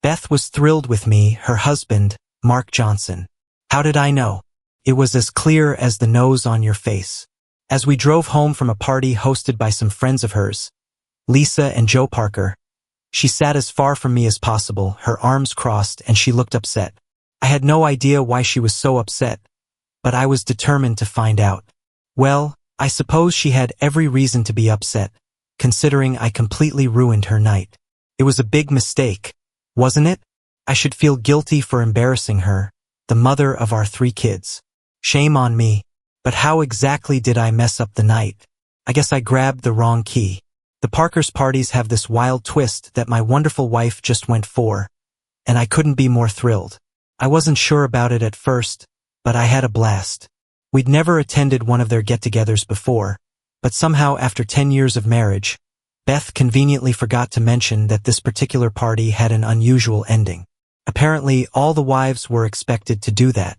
Beth was thrilled with me, her husband, Mark Johnson. How did I know? It was as clear as the nose on your face. As we drove home from a party hosted by some friends of hers, Lisa and Joe Parker, she sat as far from me as possible, her arms crossed, and she looked upset. I had no idea why she was so upset, but I was determined to find out. Well, I suppose she had every reason to be upset, considering I completely ruined her night. It was a big mistake, wasn't it? I should feel guilty for embarrassing her, the mother of our 3 kids. Shame on me. But how exactly did I mess up the night? I guess I grabbed the wrong key. The Parkers' parties have this wild twist that my wonderful wife just went for, and I couldn't be more thrilled. I wasn't sure about it at first, but I had a blast. We'd never attended one of their get-togethers before, but somehow after 10 years of marriage, Beth conveniently forgot to mention that this particular party had an unusual ending. Apparently, all the wives were expected to do that,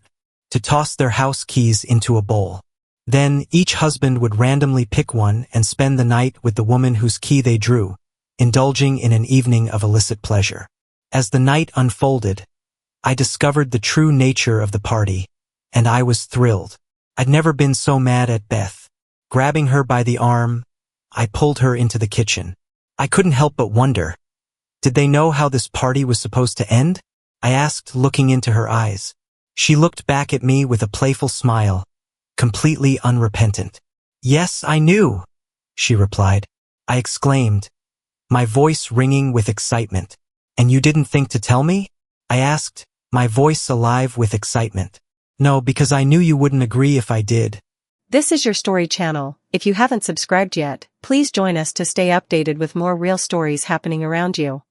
to toss their house keys into a bowl. Then, each husband would randomly pick one and spend the night with the woman whose key they drew, indulging in an evening of illicit pleasure. As the night unfolded, I discovered the true nature of the party, and I was thrilled. I'd never been so mad at Beth. Grabbing her by the arm, I pulled her into the kitchen. I couldn't help but wonder, did they know how this party was supposed to end? I asked, looking into her eyes. She looked back at me with a playful smile, completely unrepentant. Yes, I knew, she replied. I exclaimed, my voice ringing with excitement. And you didn't think to tell me? I asked, my voice alive with excitement. No, because I knew you wouldn't agree if I did. This is your story channel. If you haven't subscribed yet, please join us to stay updated with more real stories happening around you.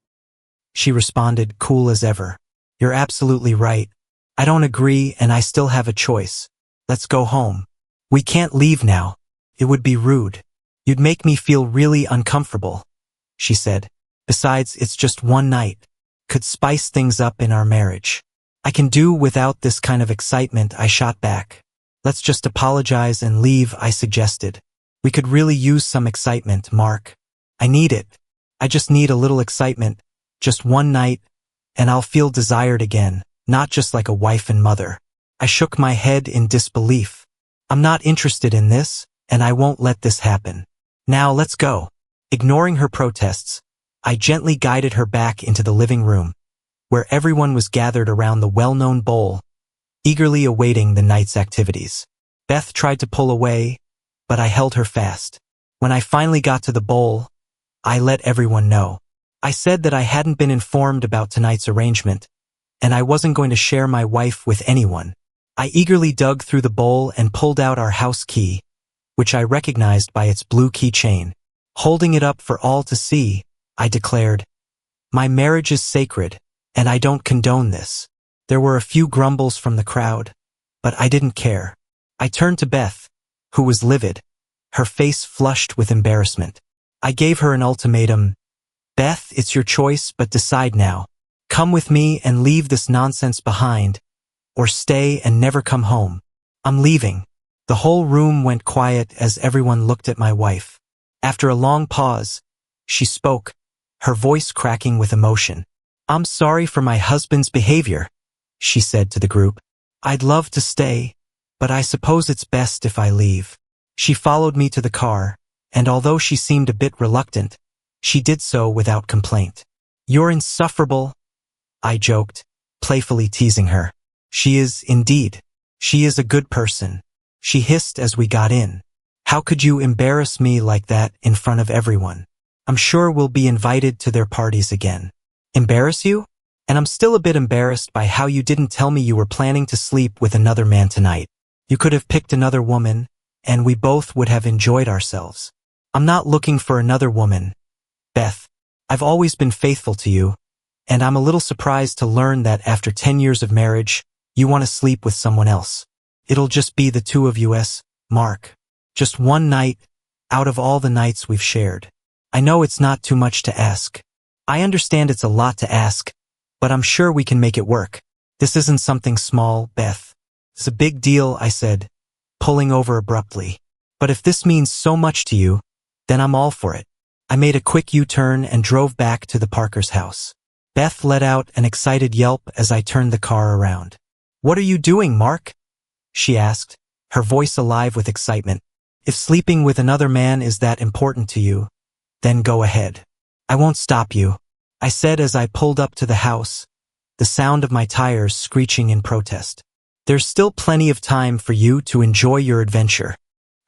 She responded, cool as ever. You're absolutely right. I don't agree, and I still have a choice. Let's go home. We can't leave now. It would be rude. You'd make me feel really uncomfortable, she said. Besides, it's just one night. Could spice things up in our marriage. I can do without this kind of excitement, I shot back. Let's just apologize and leave, I suggested. We could really use some excitement, Mark. I need it. I just need a little excitement. Just one night, and I'll feel desired again, not just like a wife and mother. I shook my head in disbelief. I'm not interested in this, and I won't let this happen. Now let's go. Ignoring her protests, I gently guided her back into the living room, where everyone was gathered around the well-known bowl, eagerly awaiting the night's activities. Beth tried to pull away, but I held her fast. When I finally got to the bowl, I let everyone know. I said that I hadn't been informed about tonight's arrangement, and I wasn't going to share my wife with anyone. I eagerly dug through the bowl and pulled out our house key, which I recognized by its blue keychain. Holding it up for all to see, I declared, my marriage is sacred, and I don't condone this. There were a few grumbles from the crowd, but I didn't care. I turned to Beth, who was livid, her face flushed with embarrassment. I gave her an ultimatum. Beth, it's your choice, but decide now. Come with me and leave this nonsense behind, or stay and never come home. I'm leaving. The whole room went quiet as everyone looked at my wife. After a long pause, she spoke, her voice cracking with emotion. I'm sorry for my husband's behavior, she said to the group. I'd love to stay, but I suppose it's best if I leave. She followed me to the car, and although she seemed a bit reluctant, she did so without complaint. You're insufferable, I joked, playfully teasing her. She is, indeed. She is a good person, she hissed as we got in. How could you embarrass me like that in front of everyone? I'm sure we'll be invited to their parties again. Embarrass you? And I'm still a bit embarrassed by how you didn't tell me you were planning to sleep with another man tonight. You could have picked another woman, and we both would have enjoyed ourselves. I'm not looking for another woman, Beth. I've always been faithful to you, and I'm a little surprised to learn that after 10 years of marriage, you want to sleep with someone else. It'll just be the two of you, Mark. Just one night, out of all the nights we've shared. I know it's not too much to ask. I understand it's a lot to ask, but I'm sure we can make it work. This isn't something small, Beth. It's a big deal, I said, pulling over abruptly. But if this means so much to you, then I'm all for it. I made a quick U-turn and drove back to the Parkers' house. Beth let out an excited yelp as I turned the car around. "What are you doing, Mark?" she asked, her voice alive with excitement. "If sleeping with another man is that important to you, then go ahead. I won't stop you," I said as I pulled up to the house, the sound of my tires screeching in protest. "There's still plenty of time for you to enjoy your adventure."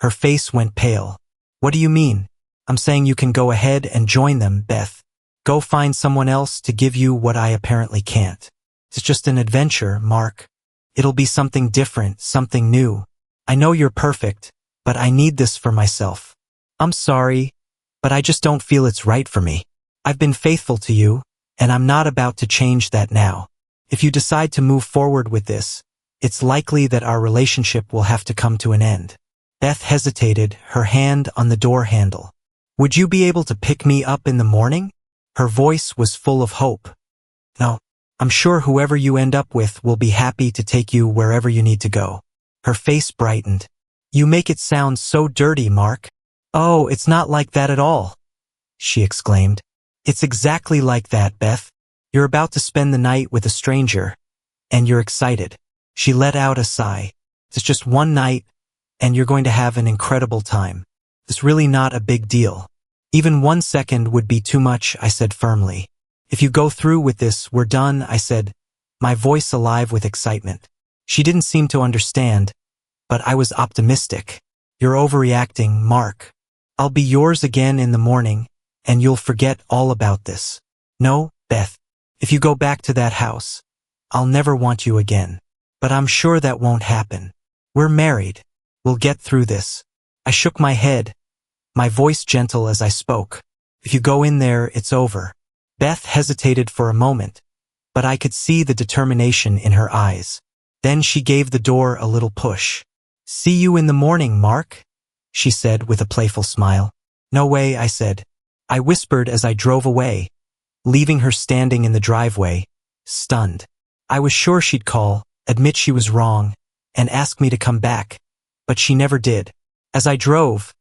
Her face went pale. "What do you mean?" "I'm saying you can go ahead and join them, Beth. Go find someone else to give you what I apparently can't. It's just an adventure, Mark. It'll be something different, something new. I know you're perfect, but I need this for myself. I'm sorry, but I just don't feel it's right for me. I've been faithful to you, and I'm not about to change that now. If you decide to move forward with this, it's likely that our relationship will have to come to an end." Beth hesitated, her hand on the door handle. "Would you be able to pick me up in the morning?" Her voice was full of hope. "No, I'm sure whoever you end up with will be happy to take you wherever you need to go." Her face brightened. "You make it sound so dirty, Mark." "Oh, it's not like that at all," she exclaimed. "It's exactly like that, Beth. You're about to spend the night with a stranger, and you're excited." She let out a sigh. "It's just one night, and you're going to have an incredible time. It's really not a big deal." "Even 1 second would be too much," I said firmly. "If you go through with this, we're done," I said, my voice alive with excitement. She didn't seem to understand, but I was optimistic. "You're overreacting, Mark. I'll be yours again in the morning, and you'll forget all about this." "No, Beth. If you go back to that house, I'll never want you again. But I'm sure that won't happen. We're married. We'll get through this." I shook my head, my voice gentle as I spoke. "If you go in there, it's over." Beth hesitated for a moment, but I could see the determination in her eyes. Then she gave the door a little push. "See you in the morning, Mark," she said with a playful smile. "No way," I said. I whispered as I drove away, leaving her standing in the driveway, stunned. I was sure she'd call, admit she was wrong, and ask me to come back, but she never did. As I drove,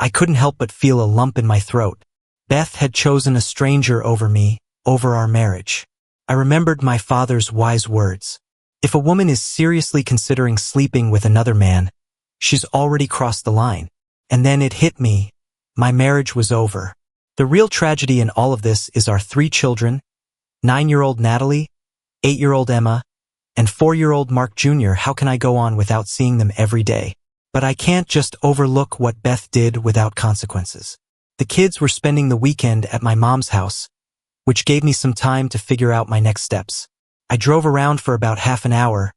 I couldn't help but feel a lump in my throat. Beth had chosen a stranger over me, over our marriage. I remembered my father's wise words. If a woman is seriously considering sleeping with another man, she's already crossed the line. And then it hit me. My marriage was over. The real tragedy in all of this is our 3 children, 9-year-old Natalie, 8-year-old Emma, and 4-year-old Mark Jr. How can I go on without seeing them every day? But I can't just overlook what Beth did without consequences. The kids were spending the weekend at my mom's house, which gave me some time to figure out my next steps. I drove around for about half an hour,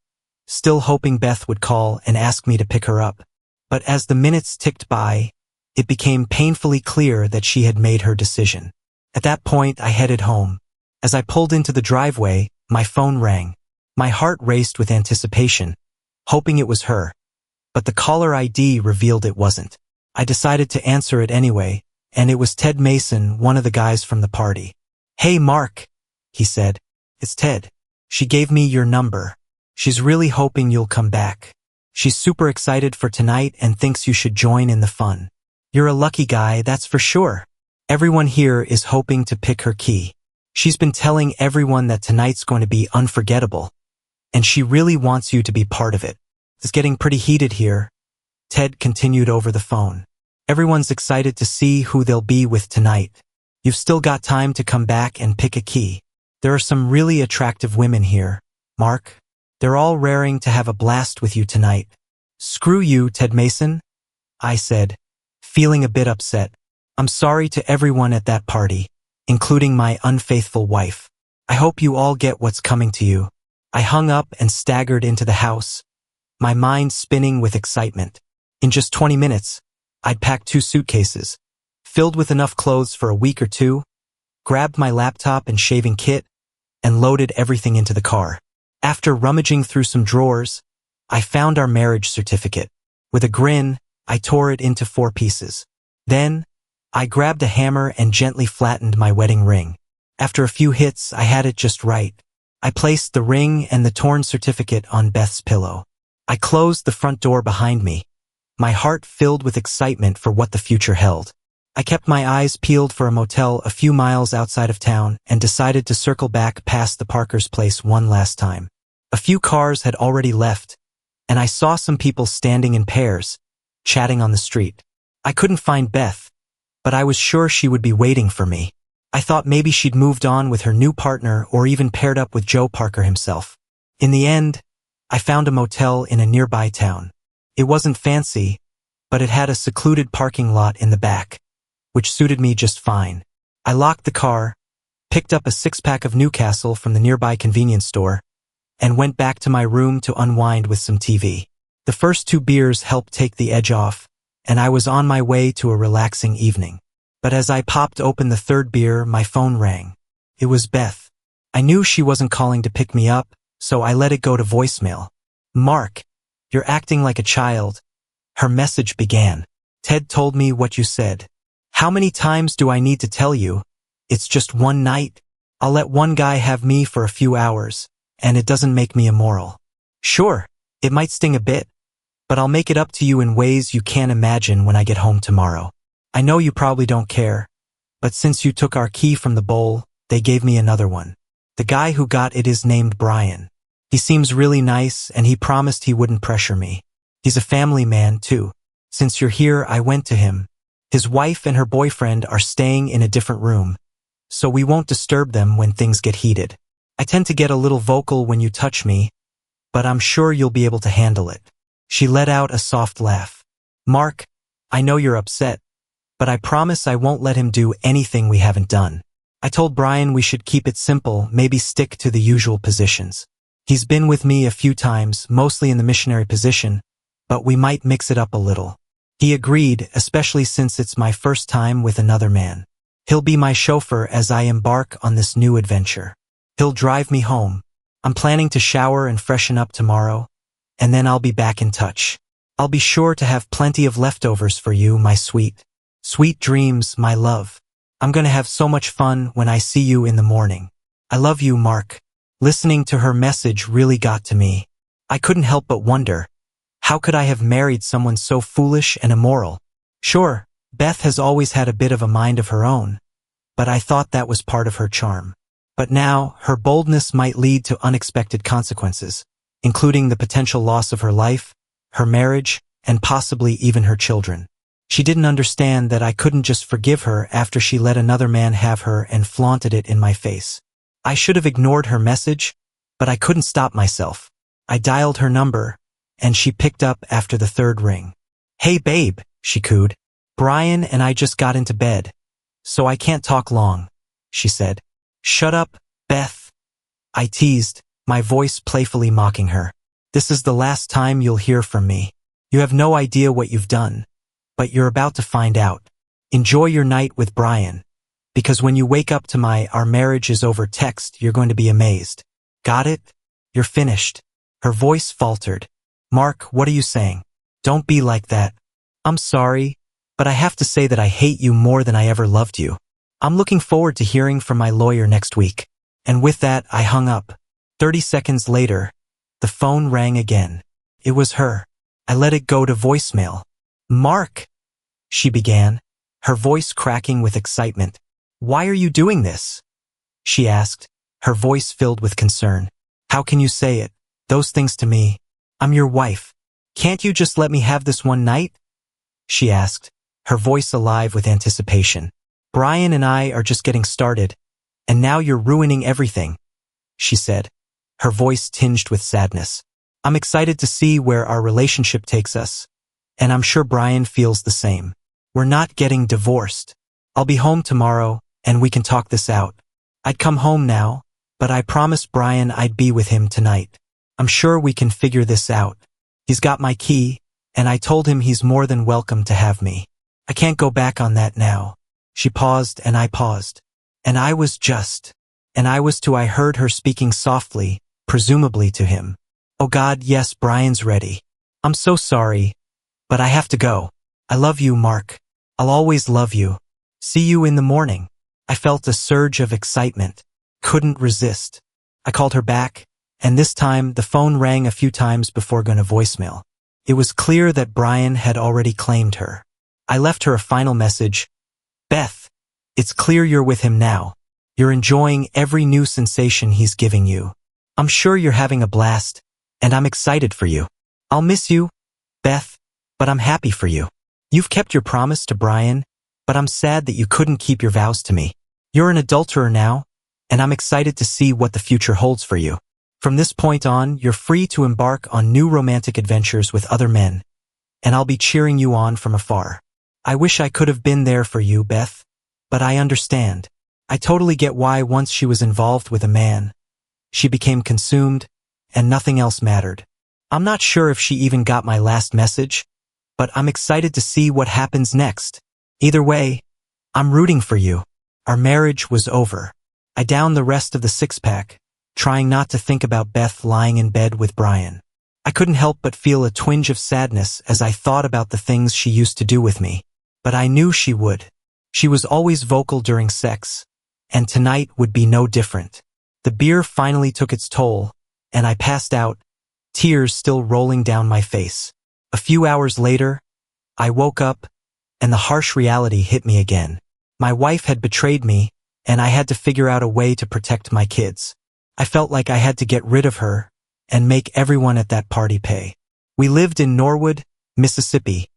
still hoping Beth would call and ask me to pick her up. But as the minutes ticked by, it became painfully clear that she had made her decision. At that point, I headed home. As I pulled into the driveway, my phone rang. My heart raced with anticipation, hoping it was her. But the caller ID revealed it wasn't. I decided to answer it anyway, and it was Ted Mason, one of the guys from the party. "Hey, Mark," he said. "It's Ted. She gave me your number. She's really hoping you'll come back. She's super excited for tonight and thinks you should join in the fun. You're a lucky guy, that's for sure. Everyone here is hoping to pick her key. She's been telling everyone that tonight's going to be unforgettable, and she really wants you to be part of it. It's getting pretty heated here," Ted continued over the phone. "Everyone's excited to see who they'll be with tonight. You've still got time to come back and pick a key. There are some really attractive women here, Mark. They're all raring to have a blast with you tonight." "Screw you, Ted Mason," I said, feeling a bit upset. "I'm sorry to everyone at that party, including my unfaithful wife. I hope you all get what's coming to you." I hung up and staggered into the house, my mind spinning with excitement. In just 20 minutes, I'd packed 2 suitcases, filled with enough clothes for a week or 2, grabbed my laptop and shaving kit, and loaded everything into the car. After rummaging through some drawers, I found our marriage certificate. With a grin, I tore it into 4 pieces. Then, I grabbed a hammer and gently flattened my wedding ring. After a few hits, I had it just right. I placed the ring and the torn certificate on Beth's pillow. I closed the front door behind me, my heart filled with excitement for what the future held. I kept my eyes peeled for a motel a few miles outside of town and decided to circle back past the Parker's place one last time. A few cars had already left, and I saw some people standing in pairs, chatting on the street. I couldn't find Beth, but I was sure she would be waiting for me. I thought maybe she'd moved on with her new partner or even paired up with Joe Parker himself. In the end, I found a motel in a nearby town. It wasn't fancy, but it had a secluded parking lot in the back, which suited me just fine. I locked the car, picked up a 6-pack of Newcastle from the nearby convenience store, and went back to my room to unwind with some TV. The first 2 beers helped take the edge off, and I was on my way to a relaxing evening. But as I popped open the 3rd beer, my phone rang. It was Beth. I knew she wasn't calling to pick me up, so I let it go to voicemail. "Mark, you're acting like a child," her message began. "Ted told me what you said. How many times do I need to tell you? It's just one night. I'll let one guy have me for a few hours, and it doesn't make me immoral. Sure, it might sting a bit, but I'll make it up to you in ways you can't imagine when I get home tomorrow. I know you probably don't care, but since you took our key from the bowl, they gave me another one. The guy who got it is named Brian. He seems really nice, and he promised he wouldn't pressure me. He's a family man, too. Since you're here, I went to him. His wife and her boyfriend are staying in a different room, so we won't disturb them when things get heated. I tend to get a little vocal when you touch me, but I'm sure you'll be able to handle it." She let out a soft laugh. "Mark, I know you're upset, but I promise I won't let him do anything we haven't done. I told Brian we should keep it simple, maybe stick to the usual positions. He's been with me a few times, mostly in the missionary position, but we might mix it up a little." He agreed, especially since it's my first time with another man. "He'll be my chauffeur as I embark on this new adventure. He'll drive me home. I'm planning to shower and freshen up tomorrow, and then I'll be back in touch. I'll be sure to have plenty of leftovers for you, my sweet. Sweet dreams, my love. I'm gonna have so much fun when I see you in the morning. I love you, Mark." Listening to her message really got to me. I couldn't help but wonder, how could I have married someone so foolish and immoral? Sure, Beth has always had a bit of a mind of her own, but I thought that was part of her charm. But now, her boldness might lead to unexpected consequences, including the potential loss of her life, her marriage, and possibly even her children. She didn't understand that I couldn't just forgive her after she let another man have her and flaunted it in my face. I should have ignored her message, but I couldn't stop myself. I dialed her number, and she picked up after the 3rd ring. "Hey babe," she cooed. "Brian and I just got into bed, so I can't talk long," she said. "Shut up, Beth," I teased, my voice playfully mocking her. "This is the last time you'll hear from me. You have no idea what you've done, but you're about to find out. Enjoy your night with Brian, because when you wake up to my 'our marriage is over' text, you're going to be amazed. Got it? You're finished." Her voice faltered. "Mark, what are you saying? Don't be like that. I'm sorry, but I have to say that I hate you more than I ever loved you. I'm looking forward to hearing from my lawyer next week." And with that, I hung up. 30 seconds later, the phone rang again. It was her. I let it go to voicemail. "Mark," she began, her voice cracking with excitement. "Why are you doing this?" she asked, her voice filled with concern. "How can you say it? Those things to me. I'm your wife. Can't you just let me have this one night?" she asked, her voice alive with anticipation. "Brian and I are just getting started, and now you're ruining everything," she said, her voice tinged with sadness. "I'm excited to see where our relationship takes us, and I'm sure Brian feels the same. We're not getting divorced. I'll be home tomorrow, and we can talk this out. I'd come home now, but I promised Brian I'd be with him tonight. I'm sure we can figure this out. He's got my key, and I told him he's more than welcome to have me. I can't go back on that now." She paused, and I paused. And I was I heard her speaking softly, presumably to him. "Oh God, yes, Brian's ready. I'm so sorry, but I have to go. I love you, Mark. I'll always love you. See you in the morning." I felt a surge of excitement. Couldn't resist. I called her back, and this time the phone rang a few times before going to voicemail. It was clear that Brian had already claimed her. I left her a final message, Beth, it's clear you're with him now. You're enjoying every new sensation he's giving you. I'm sure you're having a blast, and I'm excited for you. I'll miss you, Beth, but I'm happy for you. You've kept your promise to Brian, but I'm sad that you couldn't keep your vows to me. You're an adulterer now, and I'm excited to see what the future holds for you. From this point on, you're free to embark on new romantic adventures with other men, and I'll be cheering you on from afar. I wish I could have been there for you, Beth, but I understand. I totally get why once she was involved with a man, she became consumed, and nothing else mattered. I'm not sure if she even got my last message, but I'm excited to see what happens next. Either way, I'm rooting for you. Our marriage was over. I downed the rest of the six-pack, trying not to think about Beth lying in bed with Brian. I couldn't help but feel a twinge of sadness as I thought about the things she used to do with me. But I knew she would. She was always vocal during sex, and tonight would be no different. The beer finally took its toll, and I passed out, tears still rolling down my face. A few hours later, I woke up, and the harsh reality hit me again. My wife had betrayed me, and I had to figure out a way to protect my kids. I felt like I had to get rid of her and make everyone at that party pay. We lived in Norwood, Mississippi,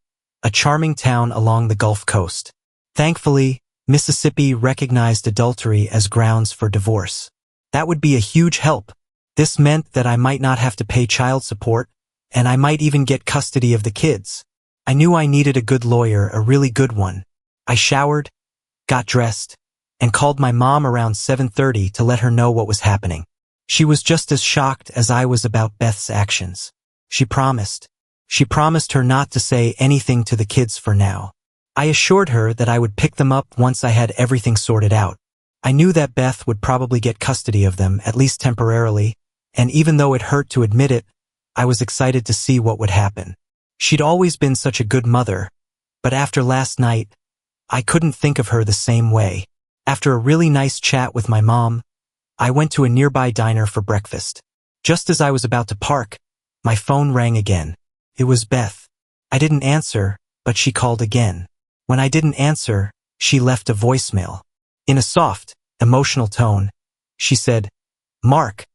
a charming town along the Gulf Coast. Thankfully, Mississippi recognized adultery as grounds for divorce. That would be a huge help. This meant that I might not have to pay child support, and I might even get custody of the kids. I knew I needed a good lawyer, a really good one. I showered, got dressed, and called my mom around 7:30 to let her know what was happening. She was just as shocked as I was about Beth's actions. She promised her not to say anything to the kids for now. I assured her that I would pick them up once I had everything sorted out. I knew that Beth would probably get custody of them, at least temporarily, and even though it hurt to admit it, I was excited to see what would happen. She'd always been such a good mother, but after last night, I couldn't think of her the same way. After a really nice chat with my mom, I went to a nearby diner for breakfast. Just as I was about to park, my phone rang again. It was Beth. I didn't answer, but she called again. When I didn't answer, she left a voicemail. In a soft, emotional tone, she said, "Mark,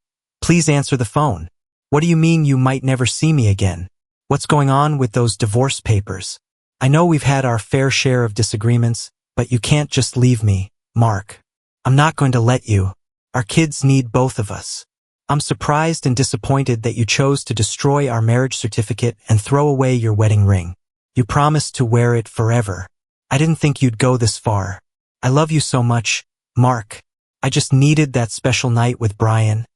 please answer the phone. What do you mean you might never see me again? What's going on with those divorce papers? I know we've had our fair share of disagreements, but you can't just leave me, Mark. I'm not going to let you. Our kids need both of us. I'm surprised and disappointed that you chose to destroy our marriage certificate and throw away your wedding ring. You promised to wear it forever. I didn't think you'd go this far. I love you so much, Mark. I just needed that special night with Brian,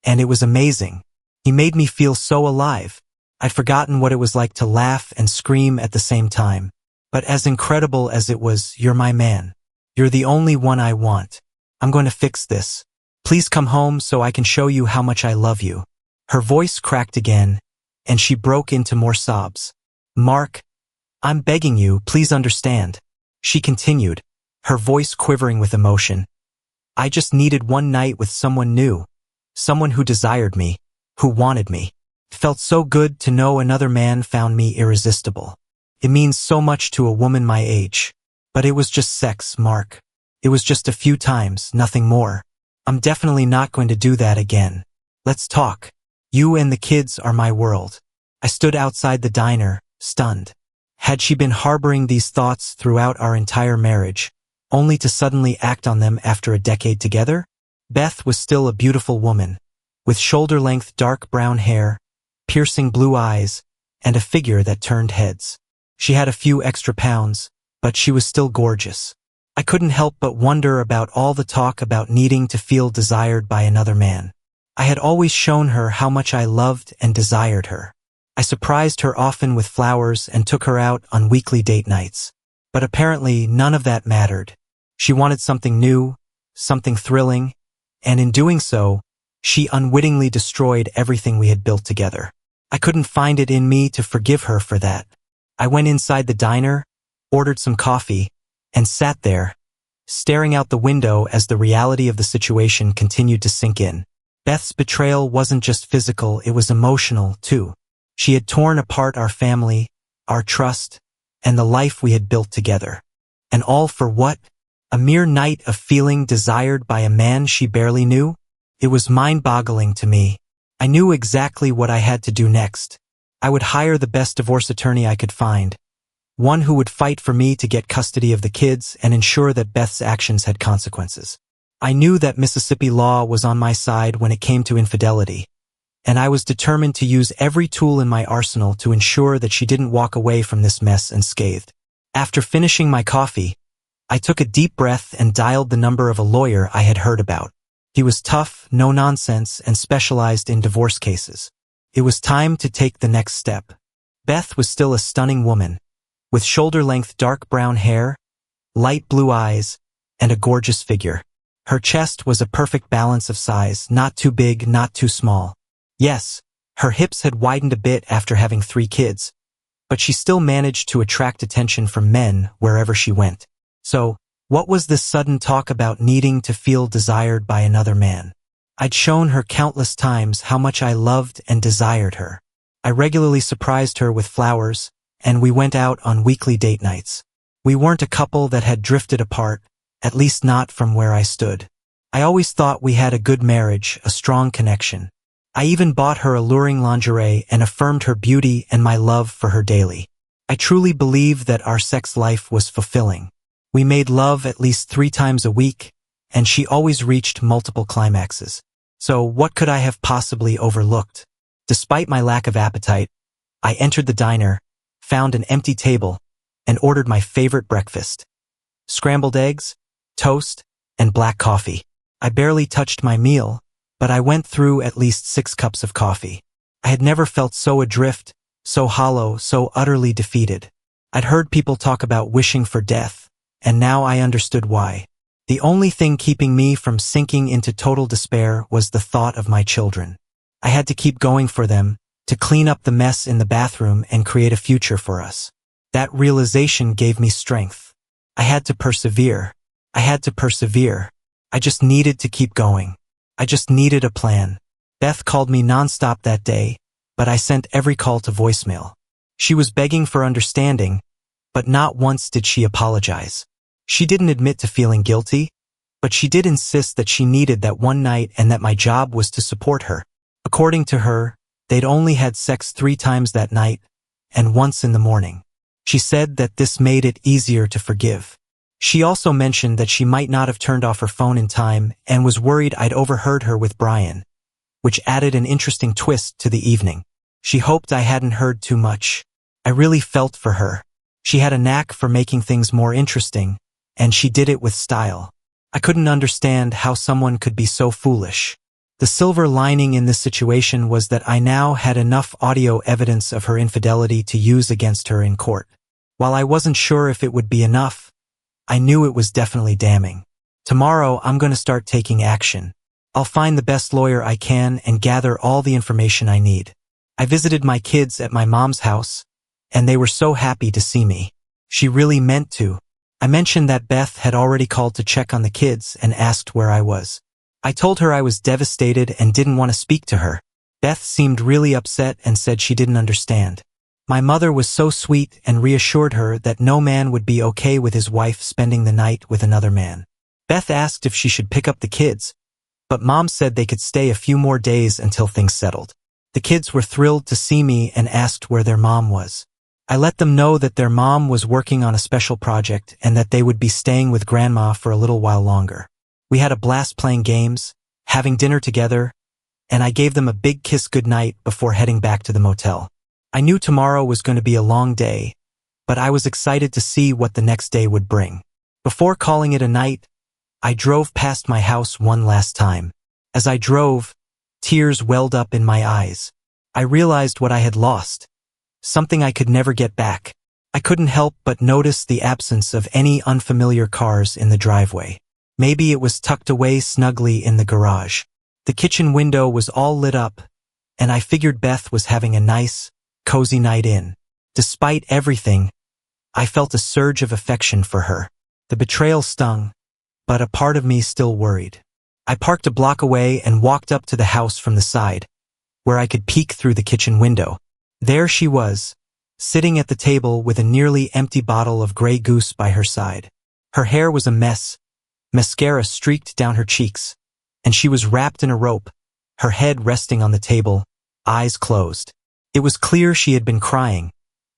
and it was amazing. He made me feel so alive. I'd forgotten what it was like to laugh and scream at the same time. But as incredible as it was, you're my man. You're the only one I want. I'm going to fix this. Please come home so I can show you how much I love you." Her voice cracked again, and she broke into more sobs. "Mark, I'm begging you, please understand," she continued, her voice quivering with emotion. "I just needed one night with someone new, someone who desired me, who wanted me. It felt so good to know another man found me irresistible. It means so much to a woman my age. But it was just sex, Mark. It was just a few times, nothing more. I'm definitely not going to do that again. Let's talk. You and the kids are my world." I stood outside the diner, stunned. Had she been harboring these thoughts throughout our entire marriage, only to suddenly act on them after a decade together? Beth was still a beautiful woman, with shoulder-length dark brown hair, piercing blue eyes, and a figure that turned heads. She had a few extra pounds, but she was still gorgeous. I couldn't help but wonder about all the talk about needing to feel desired by another man. I had always shown her how much I loved and desired her. I surprised her often with flowers and took her out on weekly date nights. But apparently none of that mattered. She wanted something new, something thrilling, and in doing so, she unwittingly destroyed everything we had built together. I couldn't find it in me to forgive her for that. I went inside the diner, ordered some coffee, and sat there, staring out the window as the reality of the situation continued to sink in. Beth's betrayal wasn't just physical, it was emotional, too. She had torn apart our family, our trust, and the life we had built together. And all for what? A mere night of feeling desired by a man she barely knew? It was mind-boggling to me. I knew exactly what I had to do next. I would hire the best divorce attorney I could find, one who would fight for me to get custody of the kids and ensure that Beth's actions had consequences. I knew that Mississippi law was on my side when it came to infidelity, and I was determined to use every tool in my arsenal to ensure that she didn't walk away from this mess unscathed. After finishing my coffee, I took a deep breath and dialed the number of a lawyer I had heard about. He was tough, no nonsense, and specialized in divorce cases. It was time to take the next step. Beth was still a stunning woman, with shoulder-length dark brown hair, light blue eyes, and a gorgeous figure. Her chest was a perfect balance of size, not too big, not too small. Yes, her hips had widened a bit after having 3 kids, but she still managed to attract attention from men wherever she went. So, what was this sudden talk about needing to feel desired by another man? I'd shown her countless times how much I loved and desired her. I regularly surprised her with flowers, and we went out on weekly date nights. We weren't a couple that had drifted apart, at least not from where I stood. I always thought we had a good marriage, a strong connection. I even bought her alluring lingerie and affirmed her beauty and my love for her daily. I truly believed that our sex life was fulfilling. We made love at least 3 times a week, and she always reached multiple climaxes. So what could I have possibly overlooked? Despite my lack of appetite, I entered the diner, found an empty table, and ordered my favorite breakfast: scrambled eggs, toast, and black coffee. I barely touched my meal, but I went through at least 6 cups of coffee. I had never felt so adrift, so hollow, so utterly defeated. I'd heard people talk about wishing for death, and now I understood why. The only thing keeping me from sinking into total despair was the thought of my children. I had to keep going for them, to clean up the mess in the bathroom and create a future for us. That realization gave me strength. I had to persevere. I had to persevere. I just needed to keep going. I just needed a plan. Beth called me nonstop that day, but I sent every call to voicemail. She was begging for understanding, but not once did she apologize. She didn't admit to feeling guilty, but she did insist that she needed that one night and that my job was to support her. According to her, they'd only had sex 3 times that night, and once in the morning. She said that this made it easier to forgive. She also mentioned that she might not have turned off her phone in time and was worried I'd overheard her with Brian, which added an interesting twist to the evening. She hoped I hadn't heard too much. I really felt for her. She had a knack for making things more interesting, and she did it with style. I couldn't understand how someone could be so foolish. The silver lining in this situation was that I now had enough audio evidence of her infidelity to use against her in court. While I wasn't sure if it would be enough, I knew it was definitely damning. Tomorrow, I'm going to start taking action. I'll find the best lawyer I can and gather all the information I need. I visited my kids at my mom's house, and they were so happy to see me. She really meant to. I mentioned that Beth had already called to check on the kids and asked where I was. I told her I was devastated and didn't want to speak to her. Beth seemed really upset and said she didn't understand. My mother was so sweet and reassured her that no man would be okay with his wife spending the night with another man. Beth asked if she should pick up the kids, but Mom said they could stay a few more days until things settled. The kids were thrilled to see me and asked where their mom was. I let them know that their mom was working on a special project and that they would be staying with Grandma for a little while longer. We had a blast playing games, having dinner together, and I gave them a big kiss goodnight before heading back to the motel. I knew tomorrow was going to be a long day, but I was excited to see what the next day would bring. Before calling it a night, I drove past my house one last time. As I drove, tears welled up in my eyes. I realized what I had lost. Something I could never get back. I couldn't help but notice the absence of any unfamiliar cars in the driveway. Maybe it was tucked away snugly in the garage. The kitchen window was all lit up, and I figured Beth was having a nice, cozy night in. Despite everything, I felt a surge of affection for her. The betrayal stung, but a part of me still worried. I parked a block away and walked up to the house from the side, where I could peek through the kitchen window. There she was, sitting at the table with a nearly empty bottle of Grey Goose by her side. Her hair was a mess, Mascara streaked down her cheeks, and she was wrapped in a rope, her head resting on the table, eyes closed. It was clear she had been crying,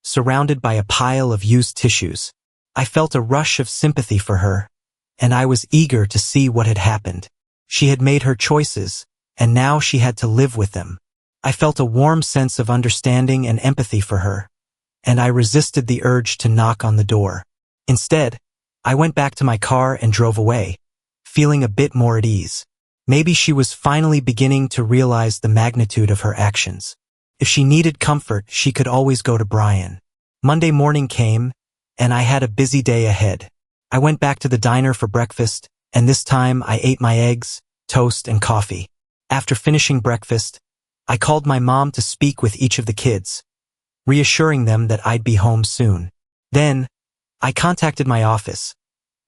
surrounded by a pile of used tissues. I felt a rush of sympathy for her, and I was eager to see what had happened. She had made her choices, and now she had to live with them. I felt a warm sense of understanding and empathy for her, and I resisted the urge to knock on the door. Instead, I went back to my car and drove away, feeling a bit more at ease. Maybe she was finally beginning to realize the magnitude of her actions. If she needed comfort, she could always go to Brian. Monday morning came, and I had a busy day ahead. I went back to the diner for breakfast, and this time I ate my eggs, toast, and coffee. After finishing breakfast, I called my mom to speak with each of the kids, reassuring them that I'd be home soon. Then, I contacted my office,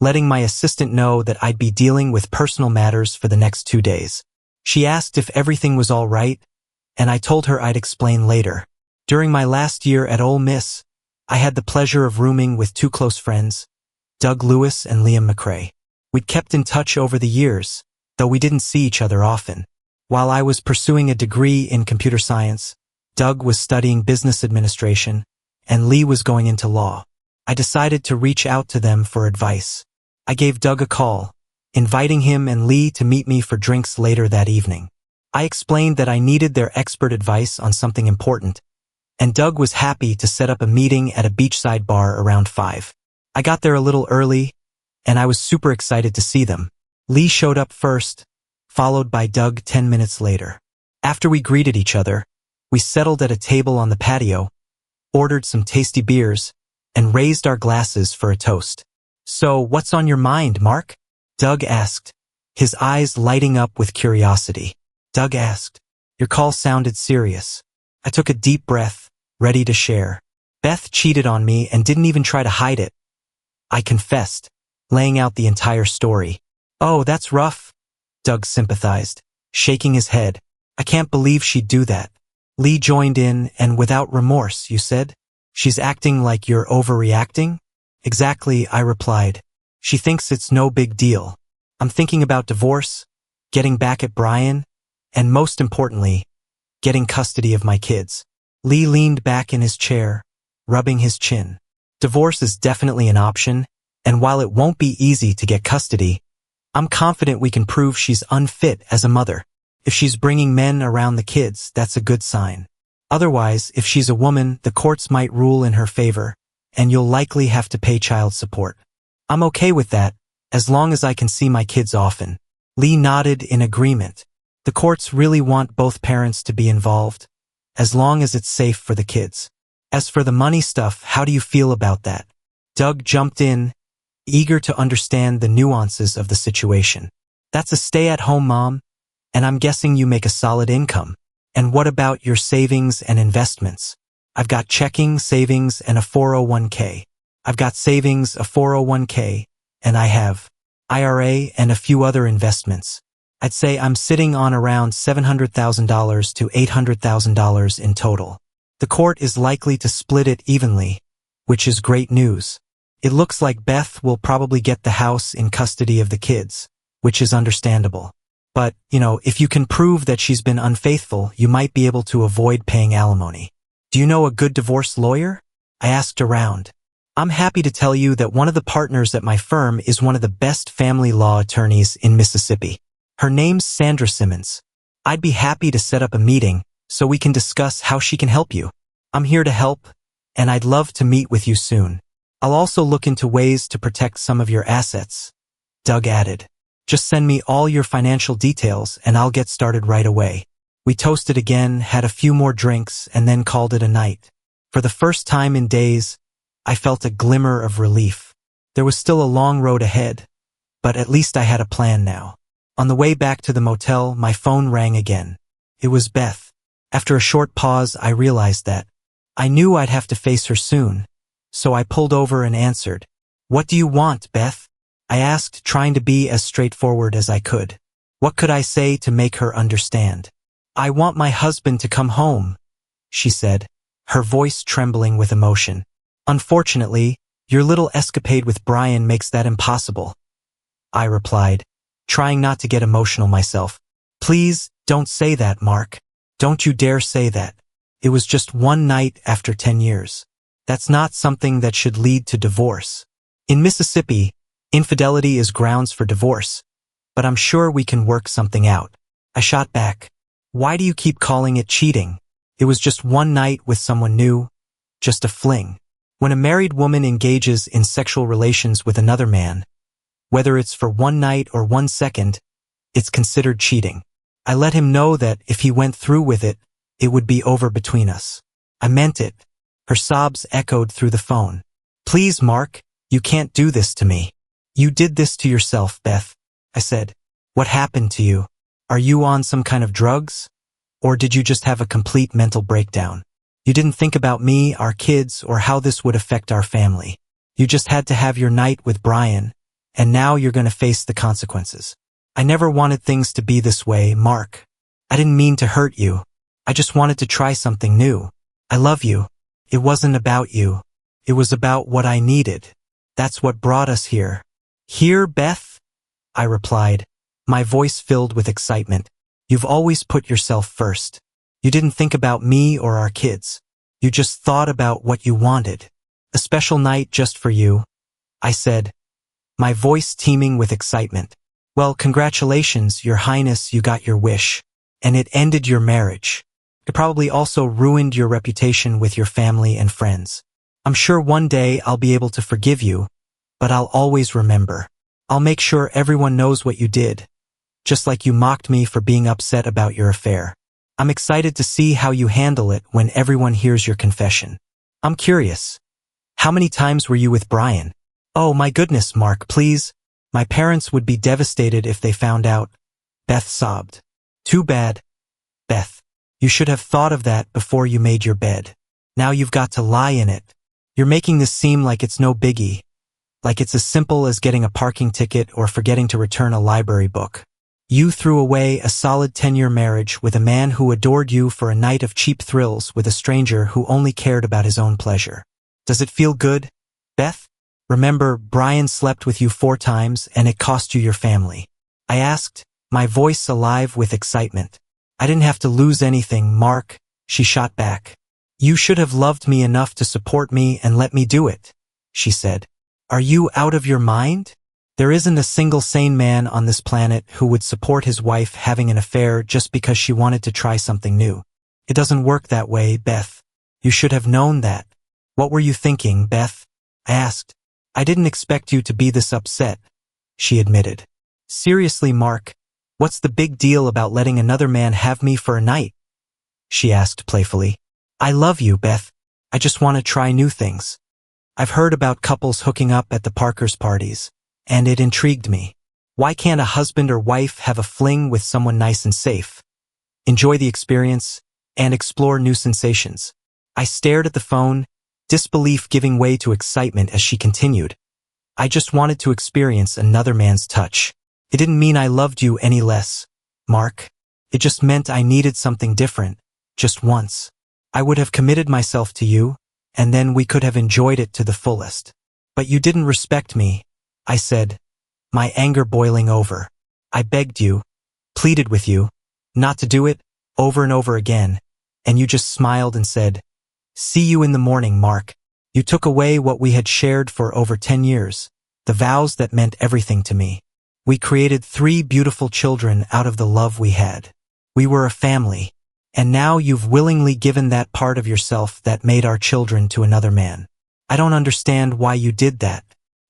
letting my assistant know that I'd be dealing with personal matters for the next 2 days. She asked if everything was all right, and I told her I'd explain later. During my last year at Ole Miss, I had the pleasure of rooming with 2 close friends, Doug Lewis and Liam McRae. We'd kept in touch over the years, though we didn't see each other often. While I was pursuing a degree in computer science, Doug was studying business administration, and Lee was going into law. I decided to reach out to them for advice. I gave Doug a call, inviting him and Lee to meet me for drinks later that evening. I explained that I needed their expert advice on something important, and Doug was happy to set up a meeting at a beachside bar around 5. I got there a little early, and I was super excited to see them. Lee showed up first, followed by Doug 10 minutes later. After we greeted each other, we settled at a table on the patio, ordered some tasty beers, and raised our glasses for a toast. "So, what's on your mind, Mark?" Doug asked, his eyes lighting up with curiosity. Doug asked. "Your call sounded serious." I took a deep breath, ready to share. "Beth cheated on me and didn't even try to hide it," I confessed, laying out the entire story. "Oh, that's rough," Doug sympathized, shaking his head. "I can't believe she'd do that." Lee joined in, "And without remorse, you said? She's acting like you're overreacting?" "Exactly," I replied. "She thinks it's no big deal. I'm thinking about divorce, getting back at Brian, and most importantly, getting custody of my kids." Lee leaned back in his chair, rubbing his chin. "Divorce is definitely an option, and while it won't be easy to get custody, I'm confident we can prove she's unfit as a mother. If she's bringing men around the kids, that's a good sign. Otherwise, if she's a woman, the courts might rule in her favor, and you'll likely have to pay child support. I'm okay with that, as long as I can see my kids often." Lee nodded in agreement. The courts really want both parents to be involved, as long as it's safe for the kids. "As for the money stuff, how do you feel about that?" Doug jumped in, eager to understand the nuances of the situation. "That's a stay-at-home mom, and I'm guessing you make a solid income. And what about your savings and investments?" "I've got checking, savings, and a 401k. I've got savings, a 401k, and I have IRA and a few other investments. I'd say I'm sitting on around $700,000 to $800,000 in total. The court is likely to split it evenly, which is great news. It looks like Beth will probably get the house in custody of the kids, which is understandable. But, if you can prove that she's been unfaithful, you might be able to avoid paying alimony. Do you know a good divorce lawyer?" I asked around. "I'm happy to tell you that one of the partners at my firm is one of the best family law attorneys in Mississippi. Her name's Sandra Simmons. I'd be happy to set up a meeting so we can discuss how she can help you. I'm here to help, and I'd love to meet with you soon. I'll also look into ways to protect some of your assets," Doug added. "Just send me all your financial details and I'll get started right away." We toasted again, had a few more drinks, and then called it a night. For the first time in days, I felt a glimmer of relief. There was still a long road ahead, but at least I had a plan now. On the way back to the motel, my phone rang again. It was Beth. After a short pause, I realized that I knew I'd have to face her soon, so I pulled over and answered. "What do you want, Beth?" I asked, trying to be as straightforward as I could. What could I say to make her understand? "I want my husband to come home," she said, her voice trembling with emotion. "Unfortunately, your little escapade with Brian makes that impossible." I replied, trying not to get emotional myself. Please, don't say that, Mark. Don't you dare say that. It was just one night after 10 years. That's not something that should lead to divorce. In Mississippi, infidelity is grounds for divorce, but I'm sure we can work something out. I shot back. Why do you keep calling it cheating? It was just one night with someone new, just a fling. When a married woman engages in sexual relations with another man, whether it's for one night or 1 second, it's considered cheating. I let him know that if he went through with it, it would be over between us. I meant it. Her sobs echoed through the phone. Please, Mark, you can't do this to me. You did this to yourself, Beth. I said. What happened to you? Are you on some kind of drugs? Or did you just have a complete mental breakdown? You didn't think about me, our kids, or how this would affect our family. You just had to have your night with Brian, and now you're going to face the consequences. I never wanted things to be this way, Mark. I didn't mean to hurt you. I just wanted to try something new. I love you. It wasn't about you. It was about what I needed. That's what brought us here. Here, Beth? I replied, my voice filled with excitement. You've always put yourself first. You didn't think about me or our kids. You just thought about what you wanted. A special night just for you, I said, my voice teeming with excitement. Well, congratulations, Your Highness, you got your wish. And it ended your marriage. It probably also ruined your reputation with your family and friends. I'm sure one day I'll be able to forgive you, but I'll always remember. I'll make sure everyone knows what you did, just like you mocked me for being upset about your affair. I'm excited to see how you handle it when everyone hears your confession. I'm curious. How many times were you with Brian? Oh my goodness, Mark, please. My parents would be devastated if they found out. Beth sobbed. Too bad, Beth. You should have thought of that before you made your bed. Now you've got to lie in it. You're making this seem like it's no biggie, like it's as simple as getting a parking ticket or forgetting to return a library book. You threw away a solid 10-year marriage with a man who adored you for a night of cheap thrills with a stranger who only cared about his own pleasure. Does it feel good, Beth? Remember, Brian slept with you 4 times and it cost you your family. I asked, my voice alive with excitement. I didn't have to lose anything, Mark, she shot back. You should have loved me enough to support me and let me do it, she said. Are you out of your mind? There isn't a single sane man on this planet who would support his wife having an affair just because she wanted to try something new. It doesn't work that way, Beth. You should have known that. What were you thinking, Beth? I asked. I didn't expect you to be this upset, she admitted. Seriously, Mark, what's the big deal about letting another man have me for a night? She asked playfully. I love you, Beth. I just want to try new things. I've heard about couples hooking up at the Parkers' parties, and it intrigued me. Why can't a husband or wife have a fling with someone nice and safe? Enjoy the experience and explore new sensations. I stared at the phone, disbelief giving way to excitement as she continued. I just wanted to experience another man's touch. It didn't mean I loved you any less, Mark. It just meant I needed something different, just once. I would have committed myself to you, and then we could have enjoyed it to the fullest. But you didn't respect me, I said, my anger boiling over. I begged you, pleaded with you, not to do it, over and over again, and you just smiled and said, see you in the morning, Mark. You took away what we had shared for over 10 years, the vows that meant everything to me. We created 3 beautiful children out of the love we had. We were a family, and now you've willingly given that part of yourself that made our children to another man. I don't understand why you did that.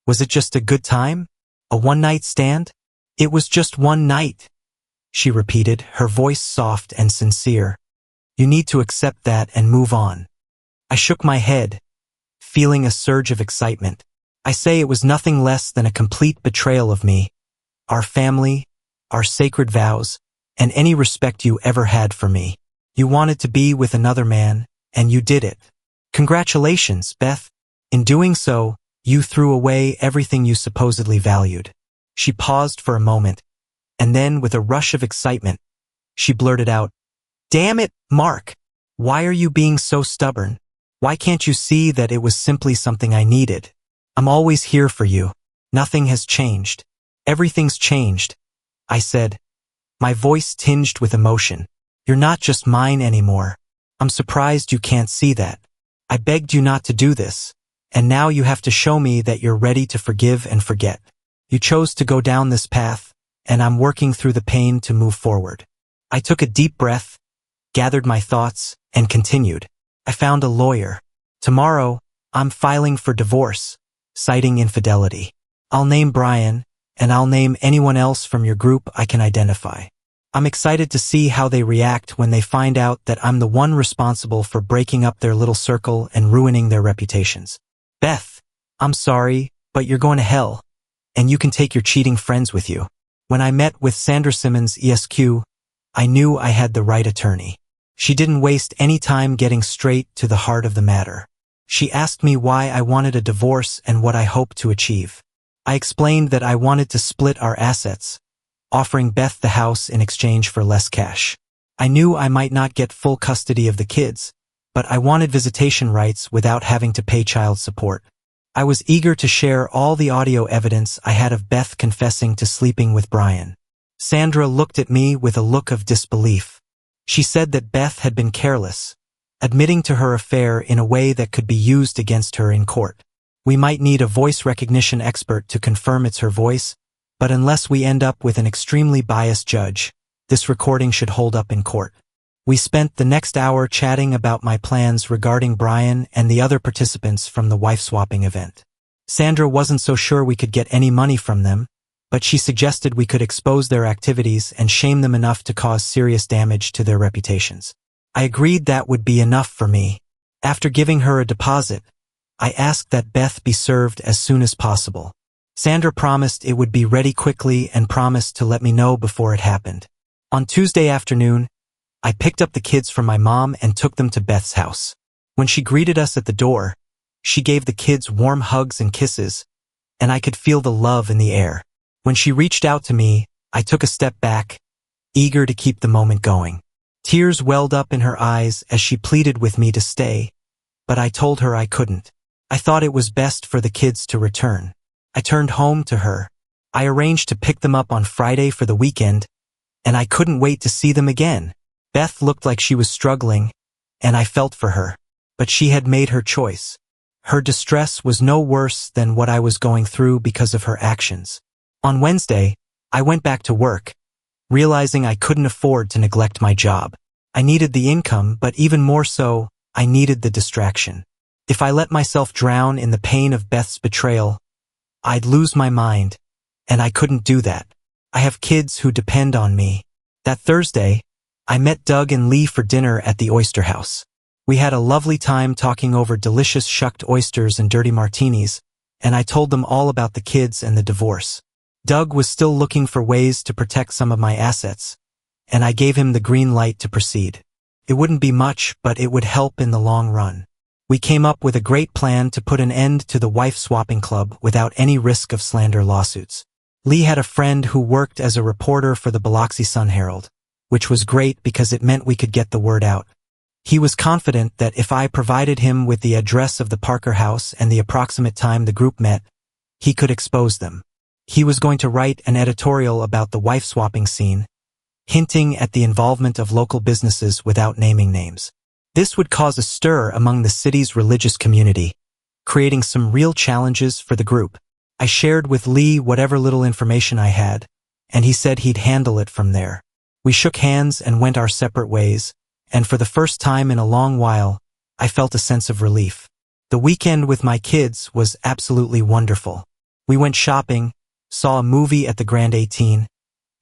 Was it just a good time? A one-night stand? It was just one night, she repeated, her voice soft and sincere. You need to accept that and move on. I shook my head, feeling a surge of excitement. I say it was nothing less than a complete betrayal of me, our family, our sacred vows, and any respect you ever had for me. You wanted to be with another man, and you did it. Congratulations, Beth. In doing so, you threw away everything you supposedly valued. She paused for a moment, and then with a rush of excitement, she blurted out, Damn it, Mark! Why are you being so stubborn? Why can't you see that it was simply something I needed? I'm always here for you. Nothing has changed. Everything's changed, I said, my voice tinged with emotion. You're not just mine anymore. I'm surprised you can't see that. I begged you not to do this, and now you have to show me that you're ready to forgive and forget. You chose to go down this path, and I'm working through the pain to move forward. I took a deep breath, gathered my thoughts, and continued. I found a lawyer. Tomorrow, I'm filing for divorce, citing infidelity. I'll name Brian, and I'll name anyone else from your group I can identify. I'm excited to see how they react when they find out that I'm the one responsible for breaking up their little circle and ruining their reputations. Beth, I'm sorry, but you're going to hell, and you can take your cheating friends with you. When I met with Sandra Simmons ESQ, I knew I had the right attorney. She didn't waste any time getting straight to the heart of the matter. She asked me why I wanted a divorce and what I hoped to achieve. I explained that I wanted to split our assets, offering Beth the house in exchange for less cash. I knew I might not get full custody of the kids, but I wanted visitation rights without having to pay child support. I was eager to share all the audio evidence I had of Beth confessing to sleeping with Brian. Sandra looked at me with a look of disbelief. She said that Beth had been careless, admitting to her affair in a way that could be used against her in court. We might need a voice recognition expert to confirm it's her voice, but unless we end up with an extremely biased judge, this recording should hold up in court. We spent the next hour chatting about my plans regarding Brian and the other participants from the wife-swapping event. Sandra wasn't so sure we could get any money from them, but she suggested we could expose their activities and shame them enough to cause serious damage to their reputations. I agreed that would be enough for me. After giving her a deposit, I asked that Beth be served as soon as possible. Sandra promised it would be ready quickly and promised to let me know before it happened. On Tuesday afternoon, I picked up the kids from my mom and took them to Beth's house. When she greeted us at the door, she gave the kids warm hugs and kisses, and I could feel the love in the air. When she reached out to me, I took a step back, eager to keep the moment going. Tears welled up in her eyes as she pleaded with me to stay, but I told her I couldn't. I thought it was best for the kids to return. I turned home to her. I arranged to pick them up on Friday for the weekend, and I couldn't wait to see them again. Beth looked like she was struggling, and I felt for her, but she had made her choice. Her distress was no worse than what I was going through because of her actions. On Wednesday, I went back to work, realizing I couldn't afford to neglect my job. I needed the income, but even more so, I needed the distraction. If I let myself drown in the pain of Beth's betrayal, I'd lose my mind, and I couldn't do that. I have kids who depend on me. That Thursday, I met Doug and Lee for dinner at the Oyster House. We had a lovely time talking over delicious shucked oysters and dirty martinis, and I told them all about the kids and the divorce. Doug was still looking for ways to protect some of my assets, and I gave him the green light to proceed. It wouldn't be much, but it would help in the long run. We came up with a great plan to put an end to the wife-swapping club without any risk of slander lawsuits. Lee had a friend who worked as a reporter for the Biloxi Sun-Herald, which was great because it meant we could get the word out. He was confident that if I provided him with the address of the Parker house and the approximate time the group met, he could expose them. He was going to write an editorial about the wife-swapping scene, hinting at the involvement of local businesses without naming names. This would cause a stir among the city's religious community, creating some real challenges for the group. I shared with Lee whatever little information I had, and he said he'd handle it from there. We shook hands and went our separate ways, and for the first time in a long while, I felt a sense of relief. The weekend with my kids was absolutely wonderful. We went shopping, saw a movie at the Grand 18,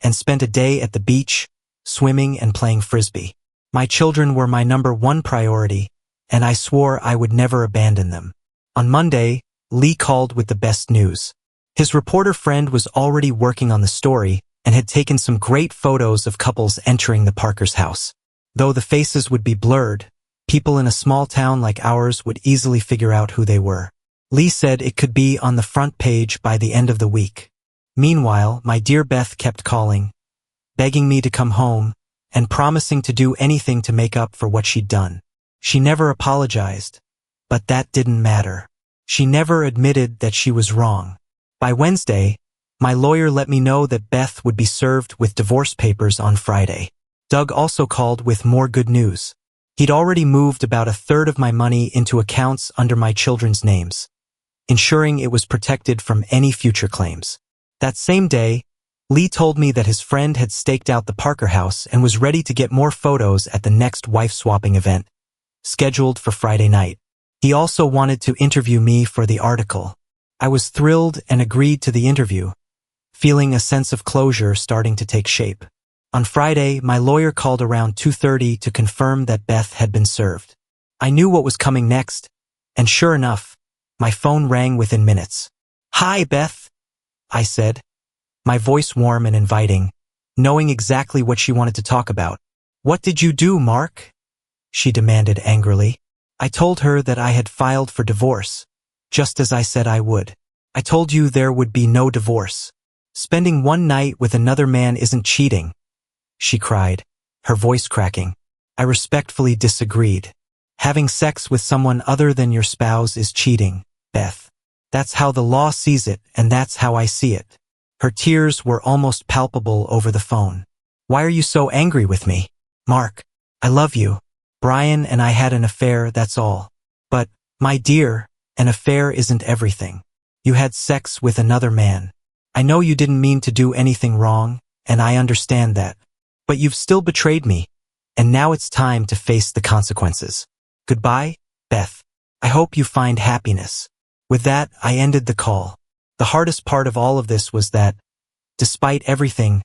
and spent a day at the beach, swimming and playing frisbee. My children were my number one priority, and I swore I would never abandon them. On Monday, Lee called with the best news. His reporter friend was already working on the story and had taken some great photos of couples entering the Parkers' house. Though the faces would be blurred, people in a small town like ours would easily figure out who they were. Lee said it could be on the front page by the end of the week. Meanwhile, my dear Beth kept calling, begging me to come home, and promising to do anything to make up for what she'd done. She never apologized, but that didn't matter. She never admitted that she was wrong. By Wednesday, My lawyer let me know that Beth would be served with divorce papers on Friday. Doug also called with more good news. He'd already moved about a third of my money into accounts under my children's names, ensuring it was protected from any future claims. That same day, Lee told me that his friend had staked out the Parker house and was ready to get more photos at the next wife-swapping event, scheduled for Friday night. He also wanted to interview me for the article. I was thrilled and agreed to the interview, feeling a sense of closure starting to take shape. On Friday, my lawyer called around 2:30 to confirm that Beth had been served. I knew what was coming next, and sure enough, my phone rang within minutes. "Hi, Beth," I said, my voice warm and inviting, knowing exactly what she wanted to talk about. "What did you do, Mark?" she demanded angrily. I told her that I had filed for divorce, just as I said I would. "I told you there would be no divorce. Spending one night with another man isn't cheating," she cried, her voice cracking. I respectfully disagreed. "Having sex with someone other than your spouse is cheating, Beth. That's how the law sees it, and that's how I see it." Her tears were almost palpable over the phone. "Why are you so angry with me? Mark, I love you. Brian and I had an affair, that's all. But, my dear, an affair isn't everything. You had sex with another man. I know you didn't mean to do anything wrong, and I understand that. But you've still betrayed me, and now it's time to face the consequences. Goodbye, Beth. I hope you find happiness." With that, I ended the call. The hardest part of all of this was that, despite everything,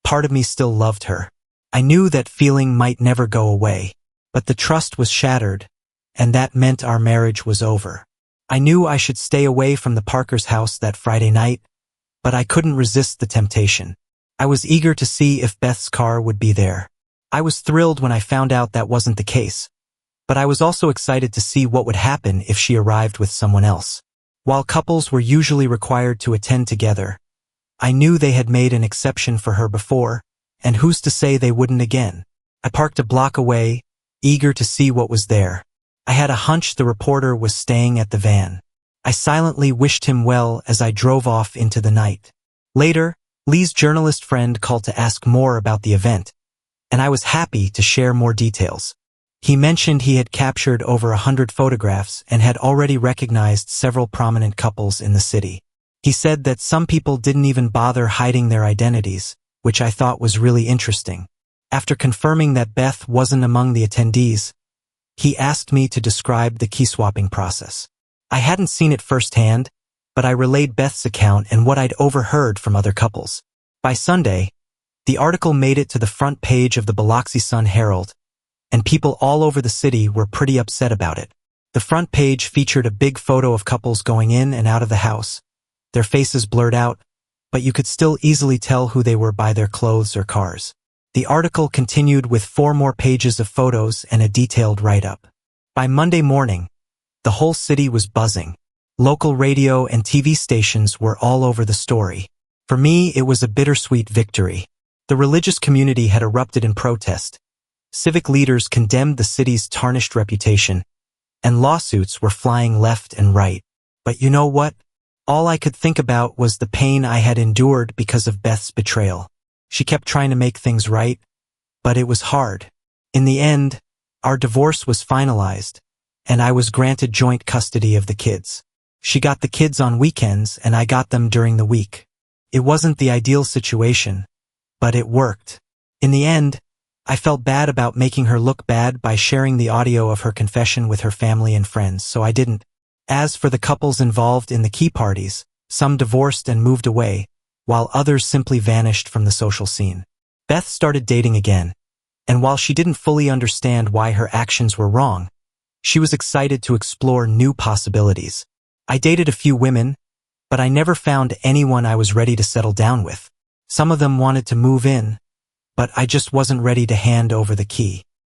part of me still loved her. I knew that feeling might never go away, but the trust was shattered, and that meant our marriage was over. I knew I should stay away from the Parker's house that Friday night, but I couldn't resist the temptation. I was eager to see if Beth's car would be there. I was thrilled when I found out that wasn't the case, but I was also excited to see what would happen if she arrived with someone else. While couples were usually required to attend together, I knew they had made an exception for her before, and who's to say they wouldn't again? I parked a block away, eager to see what was there. I had a hunch the reporter was staying at the van. I silently wished him well as I drove off into the night. Later, Lee's journalist friend called to ask more about the event, and I was happy to share more details. He mentioned he had captured over 100 photographs and had already recognized several prominent couples in the city. He said that some people didn't even bother hiding their identities, which I thought was really interesting. After confirming that Beth wasn't among the attendees, he asked me to describe the key-swapping process. I hadn't seen it firsthand, but I relayed Beth's account and what I'd overheard from other couples. By Sunday, the article made it to the front page of the Biloxi Sun-Herald, and people all over the city were pretty upset about it. The front page featured a big photo of couples going in and out of the house, their faces blurred out, but you could still easily tell who they were by their clothes or cars. The article continued with 4 more pages of photos and a detailed write-up. By Monday morning, the whole city was buzzing. Local radio and TV stations were all over the story. For me, it was a bittersweet victory. The religious community had erupted in protest. Civic leaders condemned the city's tarnished reputation, and lawsuits were flying left and right. But you know what? All I could think about was the pain I had endured because of Beth's betrayal. She kept trying to make things right, but it was hard. In the end, our divorce was finalized, and I was granted joint custody of the kids. She got the kids on weekends and I got them during the week. It wasn't the ideal situation, but it worked. In the end, I felt bad about making her look bad by sharing the audio of her confession with her family and friends, so I didn't. As for the couples involved in the key parties, some divorced and moved away, while others simply vanished from the social scene. Beth started dating again, and while she didn't fully understand why her actions were wrong, she was excited to explore new possibilities. I dated a few women, but I never found anyone I was ready to settle down with. Some of them wanted to move in, but I just wasn't ready to hand over the key.